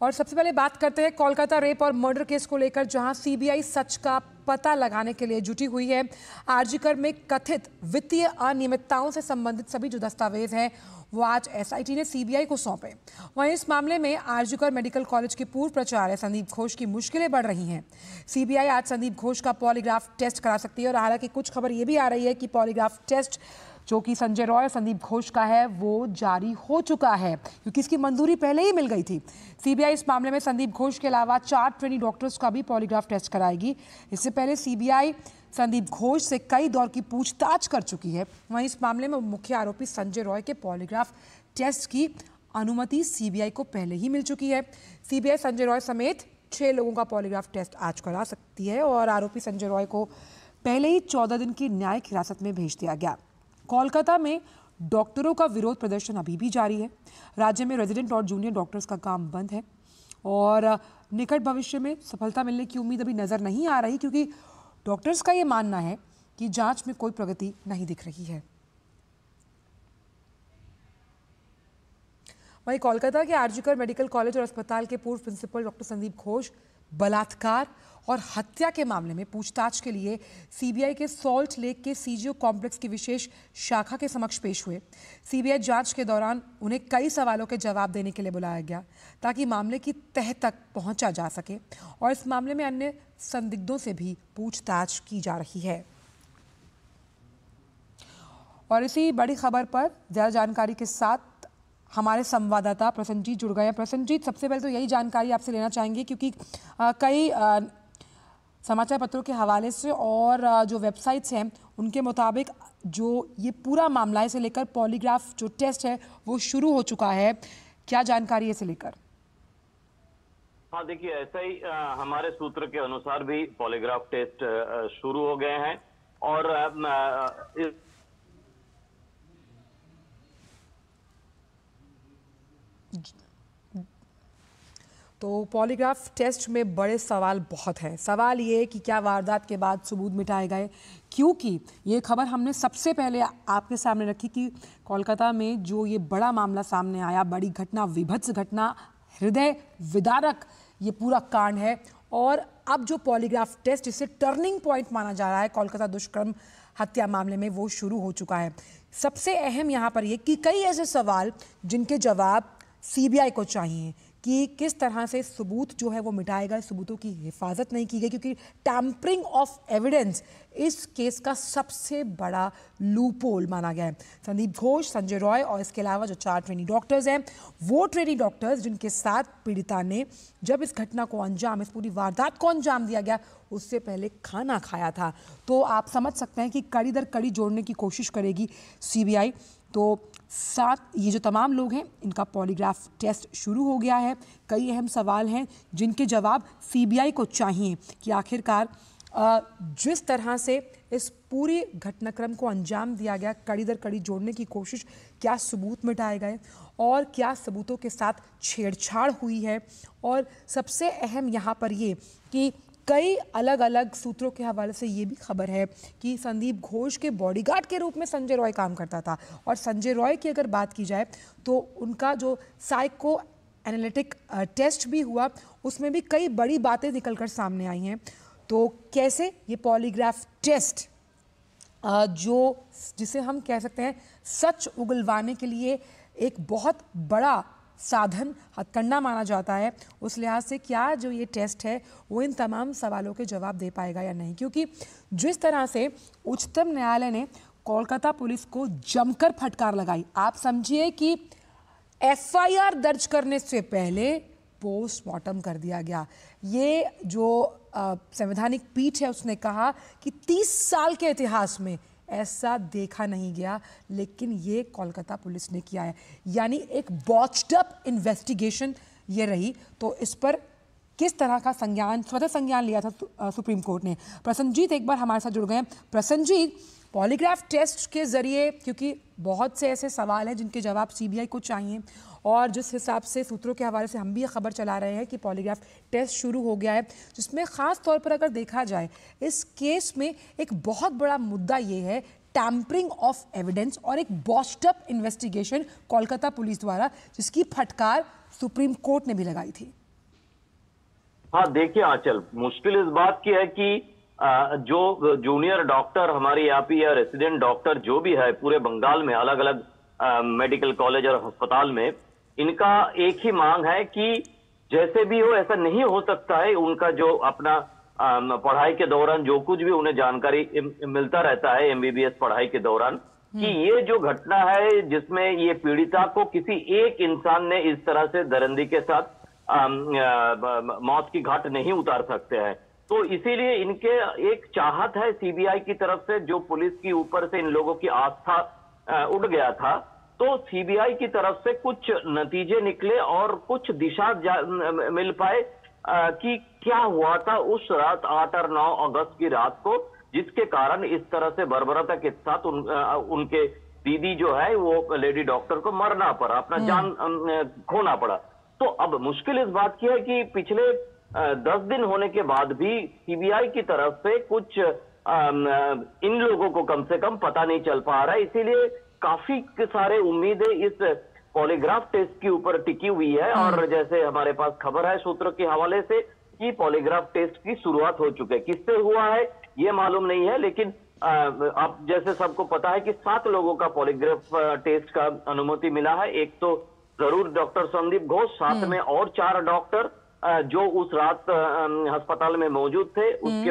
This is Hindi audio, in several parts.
और सबसे पहले बात करते हैं कोलकाता रेप और मर्डर केस को लेकर, जहां सीबीआई सच का पता लगाने के लिए जुटी हुई है। आरजीकर में कथित वित्तीय अनियमितताओं से संबंधित सभी जो दस्तावेज हैं वो आज एसआईटी ने सीबीआई को सौंपे। वहीं इस मामले में आरजीकर मेडिकल कॉलेज के पूर्व प्राचार्य संदीप घोष की मुश्किलें बढ़ रही हैं। सीबीआई आज संदीप घोष का पॉलीग्राफ टेस्ट करा सकती है और हालांकि कुछ खबर ये भी आ रही है कि पॉलीग्राफ टेस्ट जो कि संजय रॉय और संदीप घोष का है वो जारी हो चुका है, क्योंकि इसकी मंजूरी पहले ही मिल गई थी। सीबीआई इस मामले में संदीप घोष के अलावा 4 ट्रेनी डॉक्टर्स का भी पॉलीग्राफ टेस्ट कराएगी। इससे पहले सीबीआई संदीप घोष से कई दौर की पूछताछ कर चुकी है। वहीं इस मामले में मुख्य आरोपी संजय रॉय के पॉलीग्राफ टेस्ट की अनुमति सीबीआई को पहले ही मिल चुकी है। सीबीआई संजय रॉय समेत 6 लोगों का पॉलीग्राफ टेस्ट आज करा सकती है और आरोपी संजय रॉय को पहले ही 14 दिन की न्यायिक हिरासत में भेज दिया गया। कोलकाता में डॉक्टरों का विरोध प्रदर्शन अभी भी जारी है। राज्य में रेजिडेंट और जूनियर डॉक्टर्स का काम बंद है और निकट भविष्य में सफलता मिलने की उम्मीद अभी नजर नहीं आ रही, क्योंकि डॉक्टर्स का ये मानना है कि जांच में कोई प्रगति नहीं दिख रही है। वहीं कोलकाता के आरजीकर मेडिकल कॉलेज और अस्पताल के पूर्व प्रिंसिपल डॉक्टर संदीप घोष बलात्कार और हत्या के मामले में पूछताछ के लिए सीबीआई के सॉल्ट लेक के सीजीओ कॉम्प्लेक्स की विशेष शाखा के समक्ष पेश हुए। सीबीआई जांच के दौरान उन्हें कई सवालों के जवाब देने के लिए बुलाया गया ताकि मामले की तह तक पहुंचा जा सके और इस मामले में अन्य संदिग्धों से भी पूछताछ की जा रही है। और इसी बड़ी खबर पर ज्यादा जानकारी के साथ हमारे संवाददाता प्रसन्नजीत जुड़ गए हैं। प्रसन्नजीत, सबसे पहले तो यही जानकारी आपसे लेना चाहेंगे, क्योंकि कई समाचार पत्रों के हवाले से और जो वेबसाइट्स हैं उनके मुताबिक जो ये पूरा मामला है इसे लेकर पॉलीग्राफ जो टेस्ट है वो शुरू हो चुका है। क्या जानकारी है इसे लेकर? हाँ, देखिए, ऐसा ही हमारे सूत्र के अनुसार भी पॉलीग्राफ टेस्ट शुरू हो गए हैं और तो पॉलीग्राफ टेस्ट में बड़े सवाल बहुत हैं। सवाल ये कि क्या वारदात के बाद सबूत मिटाए गए, क्योंकि ये खबर हमने सबसे पहले आपके सामने रखी कि कोलकाता में जो ये बड़ा मामला सामने आया, बड़ी घटना, विभत्स घटना, हृदय विदारक ये पूरा कांड है। और अब जो पॉलीग्राफ टेस्ट जिसे टर्निंग पॉइंट माना जा रहा है कोलकाता दुष्कर्म हत्या मामले में, वो शुरू हो चुका है। सबसे अहम यहाँ पर ये कि कई ऐसे सवाल जिनके जवाब सीबीआई को चाहिए कि किस तरह से सबूत जो है वो मिटाए गए, सबूतों की हिफाजत नहीं की गई, क्योंकि टैम्परिंग ऑफ एविडेंस इस केस का सबसे बड़ा लूपहोल माना गया है। संदीप घोष, संजय रॉय और इसके अलावा जो 4 ट्रेनी डॉक्टर्स हैं, वो ट्रेनी डॉक्टर्स जिनके साथ पीड़िता ने जब इस घटना को अंजाम, इस पूरी वारदात को अंजाम दिया गया, उससे पहले खाना खाया था। तो आप समझ सकते हैं कि कड़ी दर कड़ी जोड़ने की कोशिश करेगी सीबीआई। तो साथ ये जो तमाम लोग हैं इनका पॉलीग्राफ टेस्ट शुरू हो गया है। कई अहम सवाल हैं जिनके जवाब सीबीआई को चाहिए कि आखिरकार जिस तरह से इस पूरी घटनाक्रम को अंजाम दिया गया, कड़ी दर कड़ी जोड़ने की कोशिश, क्या सबूत मिटाए गए और क्या सबूतों के साथ छेड़छाड़ हुई है। और सबसे अहम यहाँ पर ये कि कई अलग अलग सूत्रों के हवाले से ये भी खबर है कि संदीप घोष के बॉडीगार्ड के रूप में संजय रॉय काम करता था। और संजय रॉय की अगर बात की जाए तो उनका जो साइको एनालिटिक टेस्ट भी हुआ, उसमें भी कई बड़ी बातें निकलकर सामने आई हैं। तो कैसे ये पॉलीग्राफ टेस्ट जो जिसे हम कह सकते हैं सच उगलवाने के लिए एक बहुत बड़ा साधन, हथकंडा माना जाता है, उस लिहाज से क्या जो ये टेस्ट है वो इन तमाम सवालों के जवाब दे पाएगा या नहीं। क्योंकि जिस तरह से उच्चतम न्यायालय ने कोलकाता पुलिस को जमकर फटकार लगाई, आप समझिए कि एफआईआर दर्ज करने से पहले पोस्टमार्टम कर दिया गया। ये जो संवैधानिक पीठ है उसने कहा कि 30 साल के इतिहास में ऐसा देखा नहीं गया, लेकिन ये कोलकाता पुलिस ने किया है। यानी एक बॉच्ड अप इन्वेस्टिगेशन ये रही। तो इस पर किस तरह का संज्ञान, स्वतः संज्ञान लिया था सुप्रीम कोर्ट ने। प्रसन्नजीत एक बार हमारे साथ जुड़ गए हैं। प्रसन्नजीत, पॉलीग्राफ टेस्ट के जरिए, क्योंकि बहुत से ऐसे सवाल हैं जिनके जवाब सीबीआई को चाहिए, और जिस हिसाब से सूत्रों के हवाले से हम भी ये खबर चला रहे हैं कि पॉलीग्राफ टेस्ट शुरू हो गया है, जिसमें ख़ास तौर पर अगर देखा जाए इस केस में एक बहुत बड़ा मुद्दा ये है टैम्परिंग ऑफ एविडेंस और एक बॉस्ड अप इन्वेस्टिगेशन कोलकाता पुलिस द्वारा, जिसकी फटकार सुप्रीम कोर्ट ने भी लगाई थी। हाँ देखिए आंचल, मुश्किल इस बात की है कि जो जूनियर डॉक्टर हमारे यहाँ पे या रेसिडेंट डॉक्टर जो भी है पूरे बंगाल में अलग अलग मेडिकल कॉलेज और अस्पताल में, इनका एक ही मांग है कि जैसे भी हो ऐसा नहीं हो सकता है। उनका जो अपना पढ़ाई के दौरान जो कुछ भी उन्हें जानकारी मिलता रहता है एमबीबीएस पढ़ाई के दौरान, कि ये जो घटना है जिसमें ये पीड़िता को किसी एक इंसान ने इस तरह से दरिंदगी के साथ मौत की घाट नहीं उतार सकते हैं। तो इसीलिए इनके एक चाहत है सीबीआई की तरफ से, जो पुलिस की ऊपर से इन लोगों की आस्था उड़ गया था, तो सीबीआई की तरफ से कुछ नतीजे निकले और कुछ दिशा मिल पाए कि क्या हुआ था उस रात 8 और 9 अगस्त की रात को, जिसके कारण इस तरह से बर्बरता के साथ उनके दीदी जो है वो लेडी डॉक्टर को मरना पड़ा, अपना जान खोना पड़ा। तो अब मुश्किल इस बात की है कि पिछले 10 दिन होने के बाद भी सीबीआई की तरफ से कुछ इन लोगों को कम से कम पता नहीं चल पा रहा है। इसीलिए काफी सारे उम्मीदें इस पॉलीग्राफ टेस्ट के ऊपर टिकी हुई है। और जैसे हमारे पास खबर है सूत्रों के हवाले से कि पॉलीग्राफ टेस्ट की शुरुआत हो चुकी है। किससे हुआ है ये मालूम नहीं है, लेकिन अब जैसे सबको पता है कि 7 लोगों का पॉलीग्राफ टेस्ट का अनुमति मिला है। एक तो जरूर डॉक्टर संदीप घोष, साथ में और 4 डॉक्टर जो उस रात अस्पताल में मौजूद थे। उसके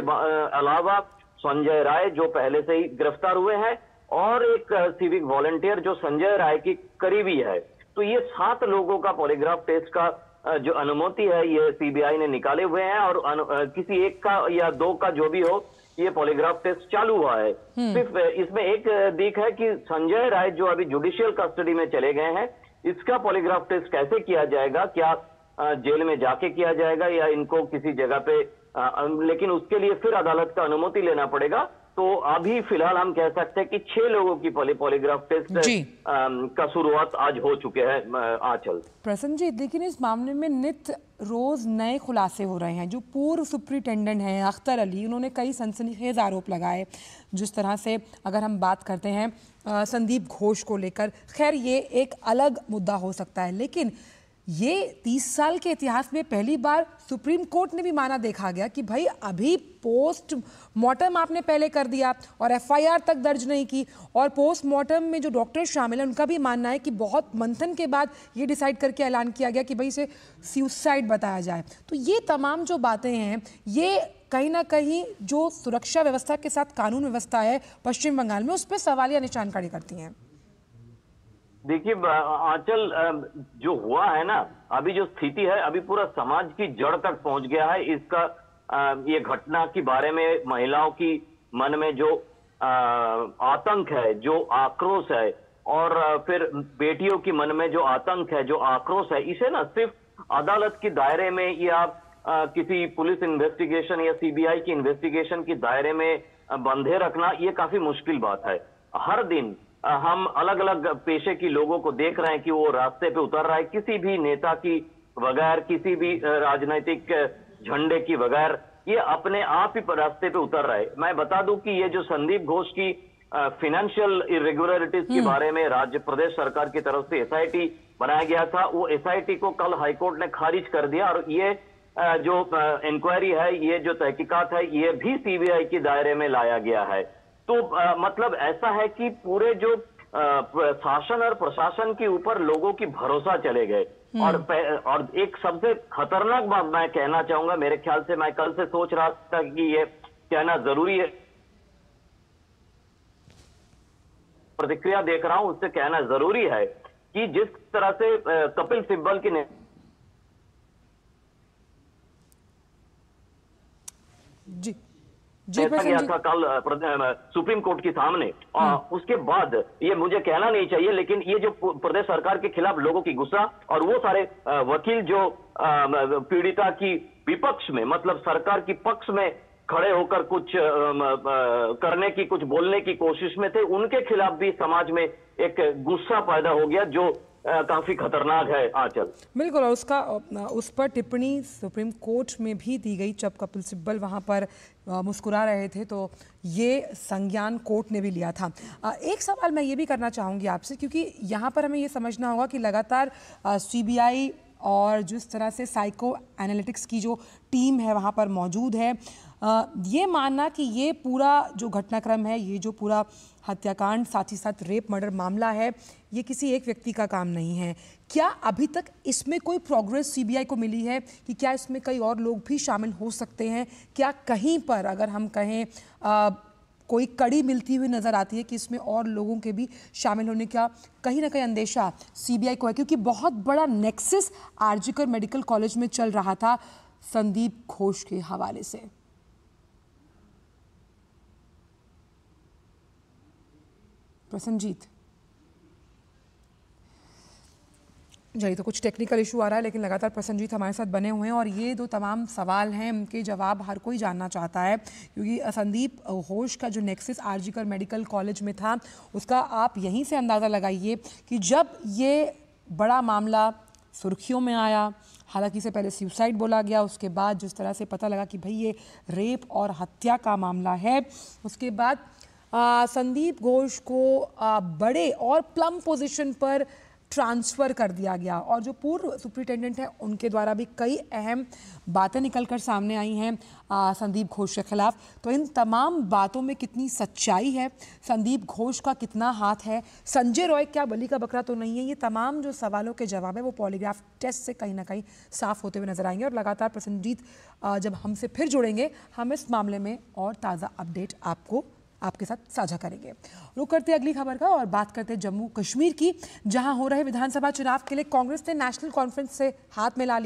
अलावा संजय राय जो पहले से ही गिरफ्तार हुए हैं, और एक सिविक वॉलंटियर जो संजय राय की करीबी है। तो ये 7 लोगों का पॉलीग्राफ टेस्ट का जो अनुमति है ये सीबीआई ने निकाले हुए हैं, और किसी एक का या 2 का जो भी हो ये पॉलीग्राफ टेस्ट चालू हुआ है। सिर्फ इसमें एक दिख है कि संजय राय जो अभी जुडिशियल कस्टडी में चले गए हैं, इसका पॉलीग्राफ टेस्ट कैसे किया जाएगा, क्या जेल में जाके किया जाएगा या इनको किसी जगह पे, लेकिन उसके लिए फिर अदालत का अनुमति लेना पड़ेगा। तो अभी फिलहाल हम कह सकते हैं कि 6 लोगों की पॉलीग्राफ टेस्ट का शुरुआत आज हो चुके हैं आंचल। प्रसन्न जी, लेकिन इस मामले में नित्य रोज नए खुलासे हो रहे हैं। जो पूर्व सुप्रिंटेंडेंट हैं अख्तर अली, उन्होंने कई सनसनीखेज आरोप लगाए। जिस तरह से अगर हम बात करते हैं संदीप घोष को लेकर, खैर ये एक अलग मुद्दा हो सकता है, लेकिन ये 30 साल के इतिहास में पहली बार सुप्रीम कोर्ट ने भी माना देखा गया कि भाई अभी पोस्ट मॉर्टम आपने पहले कर दिया और एफआईआर तक दर्ज नहीं की, और पोस्ट मॉर्टम में जो डॉक्टर शामिल हैं उनका भी मानना है कि बहुत मंथन के बाद ये डिसाइड करके ऐलान किया गया कि भाई इसे सुसाइड बताया जाए। तो ये तमाम जो बातें हैं ये कहीं ना कहीं जो सुरक्षा व्यवस्था के साथ कानून व्यवस्था है पश्चिम बंगाल में, उस पर सवालिया निशान खड़े करती हैं। देखिए आंचल, जो हुआ है ना, अभी जो स्थिति है, अभी पूरा समाज की जड़ तक पहुंच गया है। इसका ये घटना के बारे में महिलाओं की मन में जो आतंक है, जो आक्रोश है, और फिर बेटियों की मन में जो आतंक है, जो आक्रोश है, इसे ना सिर्फ अदालत के दायरे में या किसी पुलिस इन्वेस्टिगेशन या सीबीआई की इन्वेस्टिगेशन के दायरे में बंधे रखना ये काफी मुश्किल बात है। हर दिन हम अलग अलग पेशे की लोगों को देख रहे हैं कि वो रास्ते पे उतर रहा है, किसी भी नेता की बगैर, किसी भी राजनीतिक झंडे की बगैर, ये अपने आप ही रास्ते पे उतर रहा है। मैं बता दूं कि ये जो संदीप घोष की फाइनेंशियल इरेगुलरिटीज के बारे में राज्य प्रदेश सरकार की तरफ से एसआईटी बनाया गया था, वो एसआईटी को कल हाईकोर्ट ने खारिज कर दिया, और ये जो इंक्वायरी है, ये जो तहकीकात है, ये भी सीबीआई के दायरे में लाया गया है। तो मतलब ऐसा है कि पूरे जो शासन और प्रशासन के ऊपर लोगों की भरोसा चले गए। और एक सबसे खतरनाक बात मैं कहना चाहूंगा, मेरे ख्याल से मैं कल से सोच रहा था कि ये कहना जरूरी है, प्रतिक्रिया देख रहा हूं उससे कहना जरूरी है कि जिस तरह से कपिल सिब्बल की गया था कल सुप्रीम कोर्ट के सामने, उसके बाद ये मुझे कहना नहीं चाहिए, लेकिन ये जो प्रदेश सरकार के खिलाफ लोगों की गुस्सा, और वो सारे वकील जो पीड़िता की विपक्ष में, मतलब सरकार की पक्ष में खड़े होकर कुछ करने की, कुछ बोलने की कोशिश में थे, उनके खिलाफ भी समाज में एक गुस्सा पैदा हो गया जो काफी खतरनाक है आंचल। बिल्कुल, और उस पर टिप्पणी सुप्रीम कोर्ट में भी दी गई जब कपिल सिब्बल वहां पर मुस्कुरा रहे थे, तो ये संज्ञान कोर्ट ने भी लिया था। एक सवाल मैं ये भी करना चाहूँगी आपसे, क्योंकि यहाँ पर हमें ये समझना होगा कि लगातार सीबीआई और जिस तरह से साइको एनालिटिक्स की जो टीम है वहाँ पर मौजूद है, ये मानना कि ये पूरा जो घटनाक्रम है, ये जो पूरा हत्याकांड साथ ही साथ रेप मर्डर मामला है, ये किसी एक व्यक्ति का काम नहीं है। क्या अभी तक इसमें कोई प्रोग्रेस सीबीआई को मिली है कि क्या इसमें कई और लोग भी शामिल हो सकते हैं? क्या कहीं पर अगर हम कहें कोई कड़ी मिलती हुई नज़र आती है कि इसमें और लोगों के भी शामिल होने का कहीं ना कहीं अंदेशा सीबीआई को है? क्योंकि बहुत बड़ा नेक्सस आरजीकर मेडिकल कॉलेज में चल रहा था संदीप घोष के हवाले से। प्रसन्नजीत जी, तो कुछ टेक्निकल इशू आ रहा है, लेकिन लगातार प्रसन्नजीत हमारे साथ बने हुए हैं और ये दो तमाम सवाल हैं, उनके जवाब हर कोई जानना चाहता है। क्योंकि संदीप घोष का जो नेक्सस आरजीकर मेडिकल कॉलेज में था, उसका आप यहीं से अंदाज़ा लगाइए कि जब ये बड़ा मामला सुर्खियों में आया, हालांकि इससे पहले सुसाइड बोला गया, उसके बाद जिस तरह से पता लगा कि भाई ये रेप और हत्या का मामला है, उसके बाद संदीप घोष को बड़े और प्लम पोजीशन पर ट्रांसफ़र कर दिया गया और जो पूर्व सुप्रिंटेंडेंट हैं उनके द्वारा भी कई अहम बातें निकलकर सामने आई हैं संदीप घोष के खिलाफ। तो इन तमाम बातों में कितनी सच्चाई है, संदीप घोष का कितना हाथ है, संजय रॉय क्या बलि का बकरा तो नहीं है, ये तमाम जो सवालों के जवाब है वो पॉलीग्राफ टेस्ट से कहीं ना कहीं साफ होते हुए नजर आएंगे। और लगातार प्रसन्नजीत जब हमसे फिर जुड़ेंगे, हम इस मामले में और ताज़ा अपडेट आपके साथ साझा करेंगे। रुक करते हैं अगली खबर का और बात करते हैं जम्मू कश्मीर की, जहां हो रहे विधानसभा चुनाव के लिए कांग्रेस ने नेशनल कॉन्फ्रेंस से हाथ मिला लिया।